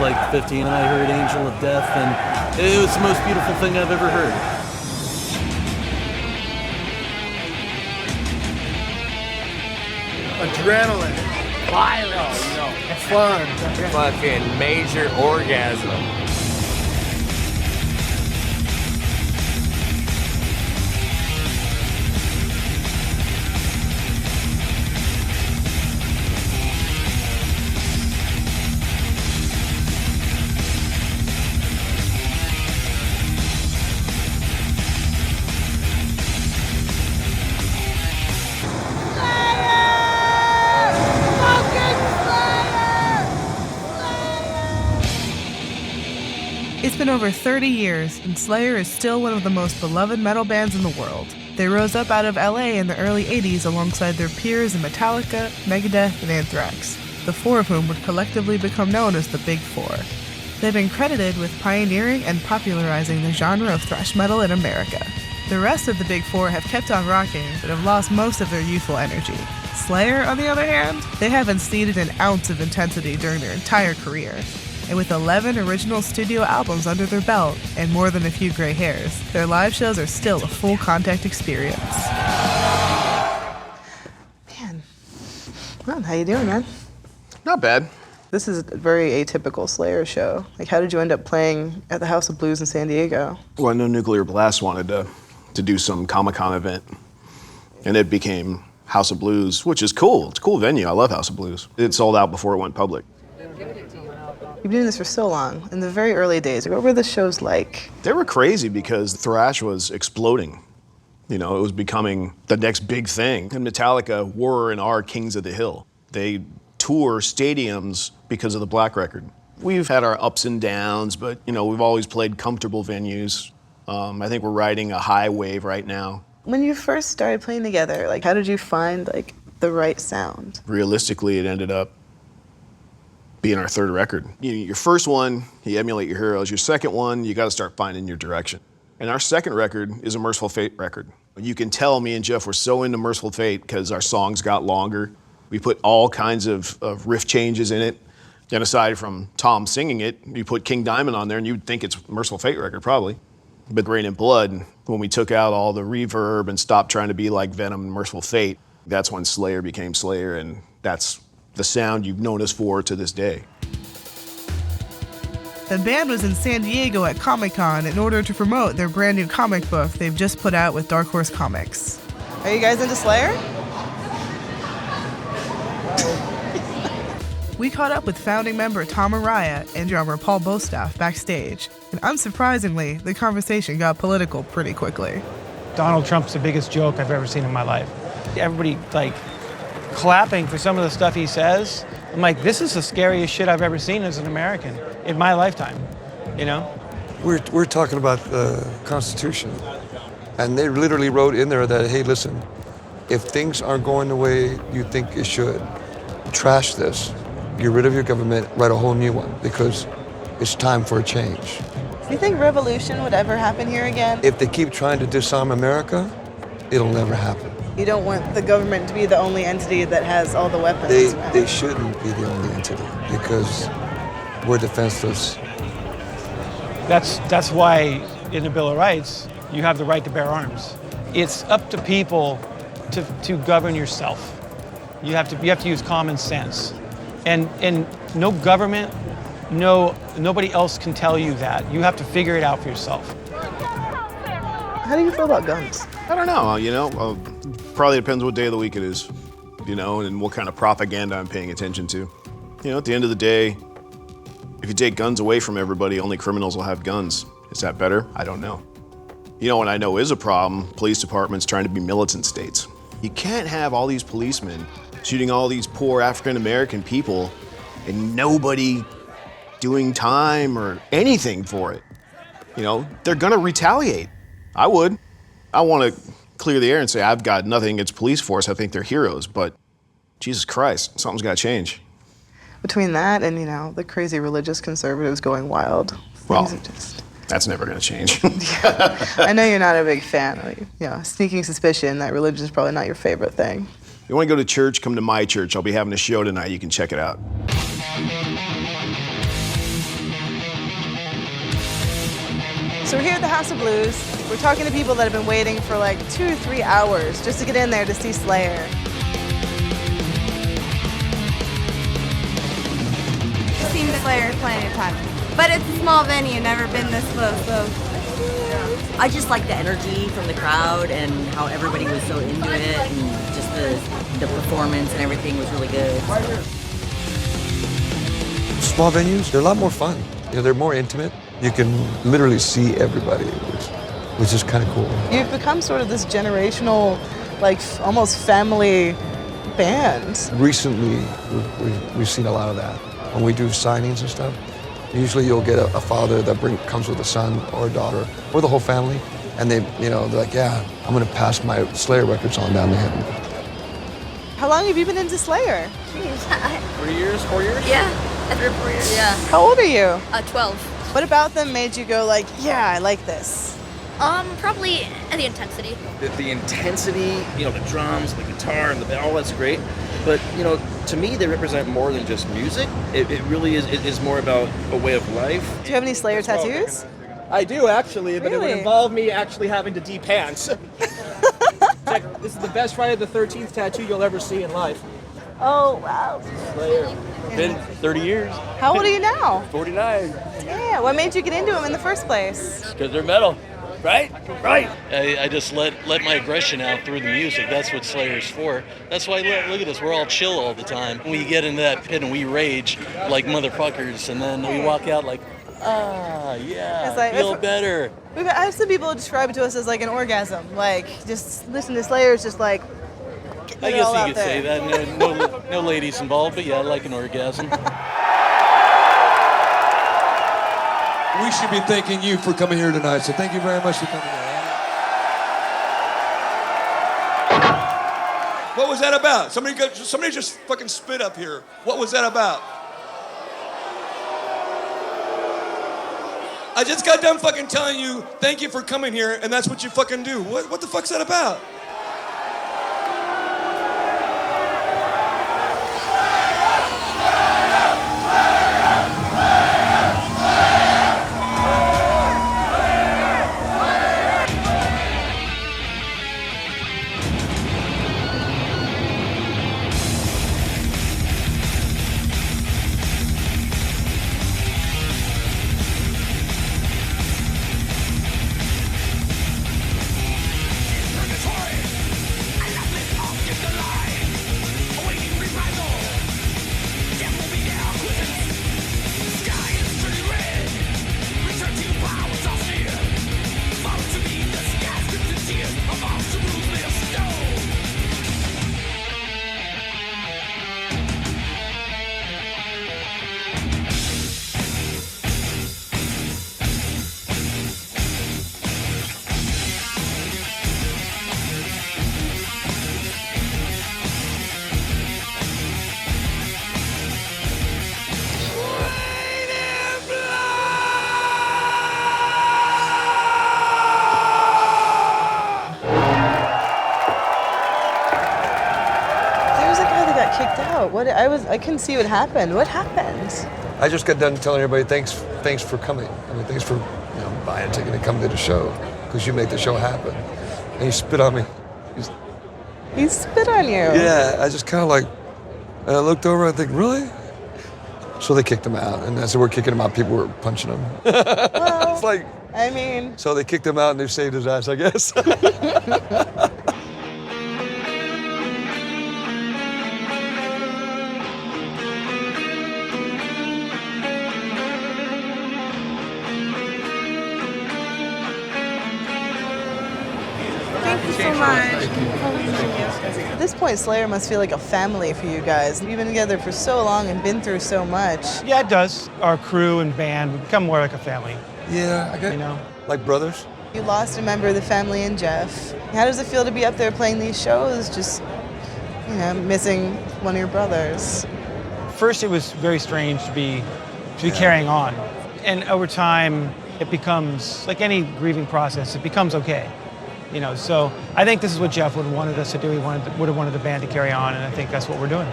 like 15 and I heard Angel of Death, and it was the most beautiful thing I've ever heard. Adrenaline. Violence. Fun. Fucking major orgasm. It's been over 30 years, and Slayer is still one of the most beloved metal bands in the world. They rose up out of LA in the early 80s alongside their peers in Metallica, Megadeth, and Anthrax, the four of whom would collectively become known as the Big Four. They've been credited with pioneering and popularizing the genre of thrash metal in America. The rest of the Big Four have kept on rocking, but have lost most of their youthful energy. Slayer, on the other hand, they haven't ceded an ounce of intensity during their entire career. And with 11 original studio albums under their belt and more than a few gray hairs, their live shows are still a full contact experience. Man, well, how you doing, man? Not bad. This is a very atypical Slayer show. Like, how did you end up playing at the House of Blues in San Diego? Well, I know Nuclear Blast wanted to do some Comic-Con event, and it became House of Blues, which is cool. It's a cool venue. I love House of Blues. It sold out before it went public. You've been doing this for so long. In the very early days, what were the shows like? They were crazy because thrash was exploding. You know, it was becoming the next big thing. And Metallica were and are kings of the hill. They tour stadiums because of the Black Record. We've had our ups and downs, but you know, we've always played comfortable venues. I think we're riding a high wave right now. When you first started playing together, like, how did you find like the right sound? Realistically, it ended up being our third record. Your first one, you emulate your heroes. Your second one, you got to start finding your direction. And our second record is a Merciful Fate record. You can tell me and Jeff were so into Merciful Fate because our songs got longer. We put all kinds of riff changes in it. And aside from Tom singing it, you put King Diamond on there and you'd think it's Merciful Fate record, probably. But Rain and Blood, when we took out all the reverb and stopped trying to be like Venom and Merciful Fate, that's when Slayer became Slayer, and that's the sound you've known us for to this day. The band was in San Diego at Comic-Con in order to promote their brand new comic book they've just put out with Dark Horse Comics. Are you guys into Slayer? We caught up with founding member Tom Araya and drummer Paul Bostaff backstage, and unsurprisingly, the conversation got political pretty quickly. Donald Trump's the biggest joke I've ever seen in my life. Everybody, like, clapping for some of the stuff he says. I'm like, this is the scariest shit I've ever seen as an American in my lifetime, you know? We're talking about the Constitution, and they literally wrote in there that, hey, listen, if things aren't going the way you think it should, trash this, get rid of your government, write a whole new one, because it's time for a change. Do you think revolution would ever happen here again? If they keep trying to disarm America, it'll never happen. You don't want the government to be the only entity that has all the weapons. They shouldn't be the only entity, because we're defenseless. That's why in the Bill of Rights, you have the right to bear arms. It's up to people to govern yourself. You have to use common sense. And no government, nobody else can tell you that. You have to figure it out for yourself. How do you feel about guns? I don't know, you know, probably depends what day of the week it is, you know, and what kind of propaganda I'm paying attention to. You know, at the end of the day, if you take guns away from everybody, only criminals will have guns. Is that better? I don't know. You know what I know is a problem? Police departments trying to be militant states. You can't have all these policemen shooting all these poor African-American people and nobody doing time or anything for it. You know, they're gonna retaliate. I would. I want to clear the air and say I've got nothing against police force. I think they're heroes, but Jesus Christ, something's got to change. Between that and, you know, the crazy religious conservatives going wild, well, things are just... That's never going to change. Yeah. I know you're not a big fan. Like, you know, sneaking suspicion that religion is probably not your favorite thing. If you want to go to church, come to my church. I'll be having a show tonight. You can check it out. So we're here at the House of Blues. We're talking to people that have been waiting for like 2 to 3 hours just to get in there to see Slayer. I've seen Slayer plenty of times, but it's a small venue, never been this close, so. I just like the energy from the crowd and how everybody was so into it, and just the performance and everything was really good. Small venues, they're a lot more fun. You know, they're more intimate. You can literally see everybody, which is kind of cool. You've become sort of this generational, like almost family band. Recently, we've seen a lot of that. When we do signings and stuff, usually you'll get a father that comes with a son or a daughter or the whole family, and they're like, yeah, I'm gonna pass my Slayer records on down to him. How long have you been into Slayer? 3 years, 4 years? Yeah, 3 or 4 years. Yeah. How old are you? 12. What about them made you go like, yeah, I like this? Probably the intensity. The intensity, the drums, the guitar, and all that's great. But, to me, they represent more than just music. It really is more about a way of life. Do you have any Slayer tattoos? I do, actually, but it would Really? involve me actually having to de-pants. This is the best Friday the 13th tattoo you'll ever see in life. Oh, wow. Slayer. Been 30 years. How old are you now? 49. Yeah, what made you get into them in the first place? Because they're metal. Right? Right. I just let my aggression out through the music. That's what Slayer's for. That's why, look at us, we're all chill all the time. We get into that pit and we rage like motherfuckers, and then we walk out like, yeah, It's like- feel better. I have some people describe it to us as like an orgasm. Like, just listen to Slayer is just like, getting I it guess all you out could there. say that. No ladies involved, but yeah, like an orgasm. We should be thanking you for coming here tonight, so thank you very much for coming here. What was that about? Somebody just fucking spit up here. What was that about? I just got done fucking telling you thank you for coming here, and that's what you fucking do. What the fuck's that about? Kicked out. I couldn't see what happened. What happened? I just got done telling everybody thanks for coming. I mean, thanks for buying a ticket and coming to the show, because you make the show happen. And he spit on me. He spit on you. Yeah, I just kind of like, and I looked over and I think, really? So they kicked him out, and as they were kicking him out, people were punching him. Well, It's like, I mean, so they kicked him out and they saved his ass, I guess. thank you so much. At this point, Slayer must feel like a family for you guys. You've been together for so long and been through so much. Yeah, it does. Our crew and band, we become more like a family. Yeah, I got like brothers. You lost a member of the family in Jeff. How does it feel to be up there playing these shows, just, missing one of your brothers? First, it was very strange to be carrying on. And over time, it becomes, like any grieving process, it becomes okay. So I think this is what Jeff would have wanted us to do. He would have wanted the band to carry on, and I think that's what we're doing.